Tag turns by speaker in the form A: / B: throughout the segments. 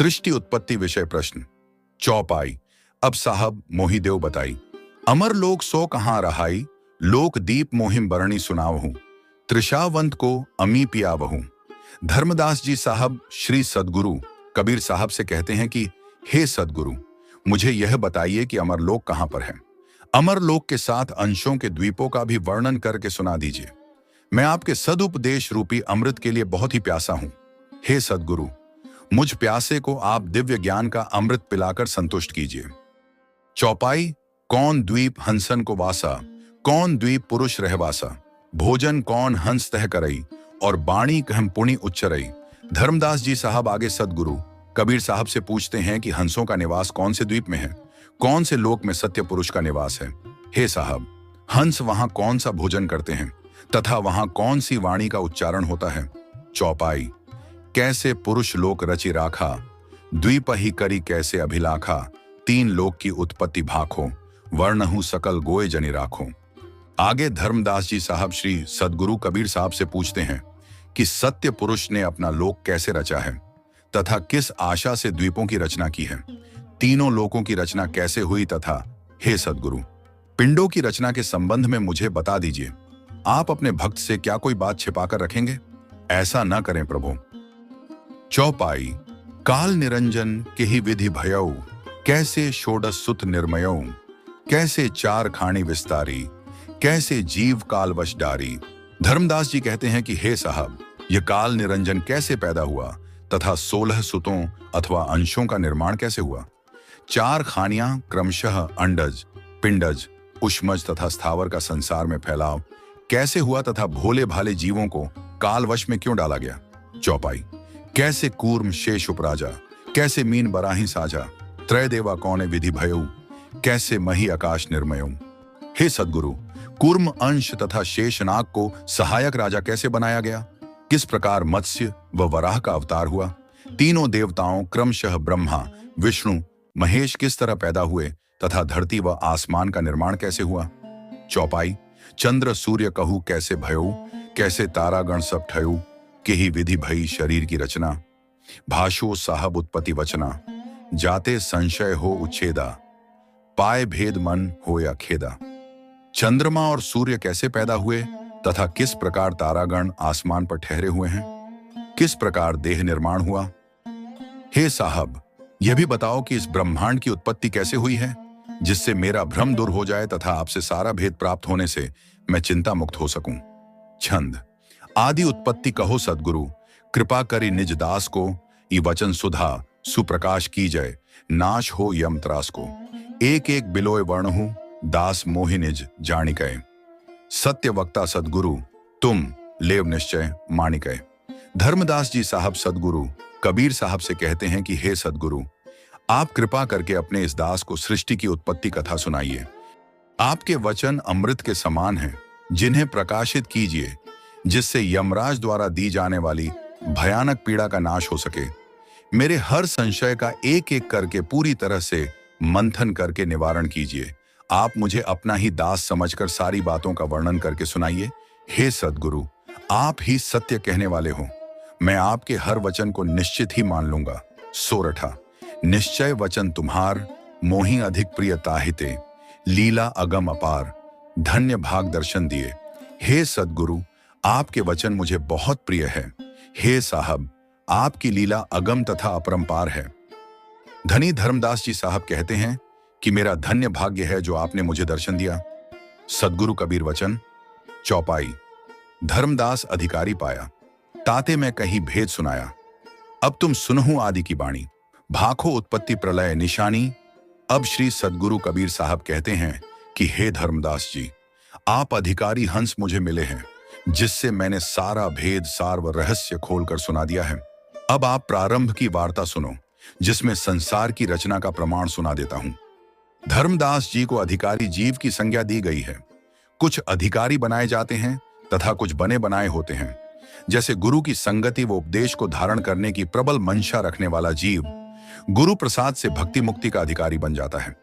A: सृष्टि उत्पत्ति विषय प्रश्न। चौपाई। अब साहब मोहिदेव बताई। अमर लोक सो कहाँ रहाई, लोक दीप मोहिम बरणी सुनावहूं, त्रिशावंत को अमी पियावहूं। धर्मदास जी साहब श्री सद्गुरु कबीर साहब से कहते हैं कि हे सद्गुरु, मुझे यह बताइए कि अमरलोक कहाँ पर है। अमरलोक के साथ अंशों के द्वीपों का भी वर्णन करके सुना दीजिए। मैं आपके सदुपदेश रूपी अमृत के लिए बहुत ही प्यासा हूं। हे सद्गुरु, मुझ प्यासे को आप दिव्य ज्ञान का अमृत पिलाकर संतुष्ट कीजिए। चौपाई। कौन द्वीप हंसन को वासा, कौन द्वीप पुरुष रहवासा, भोजन कौन हंस तह करई, और बाणी कहम पुनि उच्चरई। धर्मदास जी साहब आगे सद्गुरु कबीर साहब से पूछते हैं कि हंसों का निवास कौन से द्वीप में है, कौन से लोक में सत्य पुरुष का निवास है। हे साहब, हंस वहां कौन सा भोजन करते हैं तथा वहां कौन सी वाणी का उच्चारण होता है। चौपाई। कैसे पुरुष लोक रचि राखा, द्वीप ही करी कैसे अभिलाखा, तीन लोक की उत्पत्ति भाखो, वर्णहु सकल गोए जनि राखो। आगे धर्मदास जी साहब श्री सद्गुरु कबीर साहब से पूछते हैं कि सत्य पुरुष ने अपना लोक कैसे रचा है तथा किस आशा से द्वीपों की रचना की है, तीनों लोकों की रचना कैसे हुई तथा हे सद्गुरु, पिंडों की रचना के संबंध में मुझे बता दीजिए। आप अपने भक्त से क्या कोई बात छिपाकर रखेंगे? ऐसा न करें प्रभु। चौपाई। काल निरंजन के ही विधि भयऊ, कैसे षोडश सुत निर्मयऊ, कैसे चार खाणी विस्तारी, कैसे जीव काल वश डारी। धर्मदास जी कहते हैं कि हे साहब, यह काल निरंजन कैसे पैदा हुआ तथा 16 सुतों अथवा अंशों का निर्माण कैसे हुआ। चार खानियां क्रमशः अंडज, पिंडज, उष्मज तथा स्थावर का संसार में फैलाव कैसे हुआ तथा भोले भाले जीवों को कालवश में क्यों डाला गया। चौपाई। कैसे कूर्म शेष उपराजा, कैसे मीन बराही साजा, त्रय देवा कौने विधि भयऊ, कैसे मही आकाश निर्मयऊ। हे सद्गुरु, कूर्म अंश तथा शेषनाग को सहायक राजा कैसे बनाया गया, किस प्रकार मत्स्य व वराह का अवतार हुआ, तीनों देवताओं क्रमशः ब्रह्मा विष्णु महेश किस तरह पैदा हुए तथा धरती व आसमान का निर्माण कैसे हुआ। चौपाई। चंद्र सूर्य कहू कैसे भयऊ, कैसे तारागण सब ठयू, के ही विधि भई शरीर की रचना, भाषो साहब उत्पत्ति वचना, जाते संशय हो उच्छेदा, पाए भेद मन हो या खेदा। चंद्रमा और सूर्य कैसे पैदा हुए तथा किस प्रकार तारागण आसमान पर ठहरे हुए हैं, किस प्रकार देह निर्माण हुआ। हे साहब, यह भी बताओ कि इस ब्रह्मांड की उत्पत्ति कैसे हुई है, जिससे मेरा भ्रम दूर हो जाए तथा आपसे सारा भेद प्राप्त होने से मैं चिंता मुक्त हो सकूं। छंद। आदि उत्पत्ति कहो सद्गुरु, कृपा करी निज दास को, ई वचन सुधा सुप्रकाश की जय, नाश हो यम त्रास को। एक एक बिलोय वर्ण हूं, दास मोहि निज जानी कहे, सत्य वक्ता सद्गुरु तुम लेव निश्चय माणिकय। धर्मदास जी साहब सद्गुरु कबीर साहब से कहते हैं कि हे सद्गुरु, आप कृपा करके अपने इस दास को सृष्टि की उत्पत्ति कथा सुनाइए। आपके वचन अमृत के समान हैं, जिन्हें प्रकाशित कीजिए, जिससे यमराज द्वारा दी जाने वाली भयानक पीड़ा का नाश हो सके। मेरे हर संशय का एक एक करके पूरी तरह से मंथन करके निवारण कीजिए। आप मुझे अपना ही दास समझकर सारी बातों का वर्णन करके सुनाइए। हे सद्गुरु, आप ही सत्य कहने वाले हो, मैं आपके हर वचन को निश्चित ही मान लूंगा। सोरठा। निश्चय वचन तुम्हार, मोहि अधिक प्रिय ताहिते, लीला अगम अपार, धन्य भाग दर्शन दिए। हे सद्गुरु, आपके वचन मुझे बहुत प्रिय है। हे साहब, आपकी लीला अगम तथा अपरंपार है। धनी धर्मदास जी साहब कहते हैं कि मेरा धन्य भाग्य है जो आपने मुझे दर्शन दिया। सद्गुरु कबीर वचन। चौपाई। धर्मदास अधिकारी पाया, ताते मैं कहीं भेद सुनाया, अब तुम सुनहु आदि की बाणी, भाखो उत्पत्ति प्रलय निशानी। अब श्री सद्गुरु कबीर साहब कहते हैं कि हे धर्मदास जी, आप अधिकारी हंस मुझे मिले हैं, जिससे मैंने सारा भेद सार व रहस्य खोलकर सुना दिया है। अब आप प्रारंभ की वार्ता सुनो, जिसमें संसार की रचना का प्रमाण सुना देता हूं। धर्मदास जी को अधिकारी जीव की संज्ञा दी गई है। कुछ अधिकारी बनाए जाते हैं तथा कुछ बने बनाए होते हैं। जैसे गुरु की संगति व उपदेश को धारण करने की प्रबल मंशा रखने वाला जीव गुरु प्रसाद से भक्ति मुक्ति का अधिकारी बन जाता है,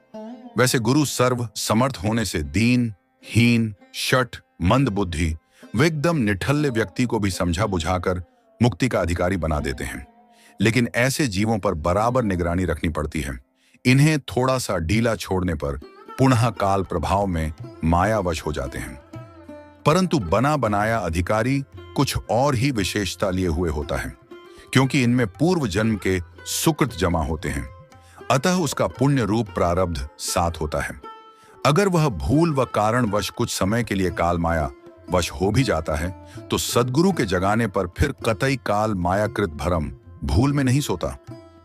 A: वैसे गुरु सर्व समर्थ होने से दीन, हीन, शठ, मंद बुद्धि व एकदम निठल्ले व्यक्ति को भी समझा बुझाकर मुक्ति का अधिकारी बना देते हैं। लेकिन ऐसे जीवों पर बराबर निगरानी रखनी पड़ती है। इन्हें थोड़ा सा ढीला छोड़ने पर पुनः काल प्रभाव में मायावश हो जाते हैं। परंतु बना बनाया अधिकारी कुछ और ही विशेषता लिए हुए होता है, क्योंकि इनमें पूर्व जन्म के सुकृत जमा होते हैं, अतः उसका पुण्य रूप प्रारब्ध साथ होता है। अगर वह भूल व कारणवश कुछ समय के लिए काल माया वश हो भी जाता है, तो सद्गुरु के जगाने पर फिर कतई काल मायाकृत भरम भूल में नहीं सोता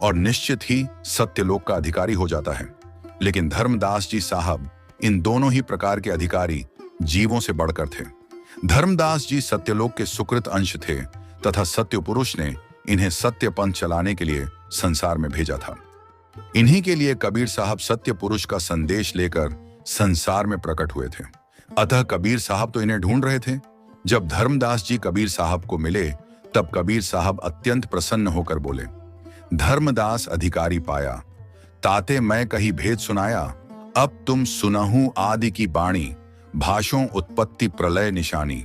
A: और निश्चित ही सत्यलोक का अधिकारी हो जाता है। लेकिन धर्मदास जी साहब इन दोनों ही प्रकार के अधिकारी जीवों से बढ़कर थे। धर्मदास जी सत्यलोक के सुकृत अंश थे तथा सत्य पुरुष ने इन्हें सत्य पंथ चलाने के लिए संसार में भेजा था। इन्हीं के लिए कबीर साहब सत्य पुरुष का संदेश लेकर संसार में प्रकट हुए थे। अतः कबीर साहब तो इन्हें ढूंढ रहे थे। जब धर्मदास जी कबीर साहब को मिले तब कबीर साहब अत्यंत प्रसन्न होकर बोले, धर्मदास अधिकारी पाया, ताते मैं कही भेद सुनाया, अब तुम सुनहु आदि की बाणी, भाषों उत्पत्ति प्रलय निशानी।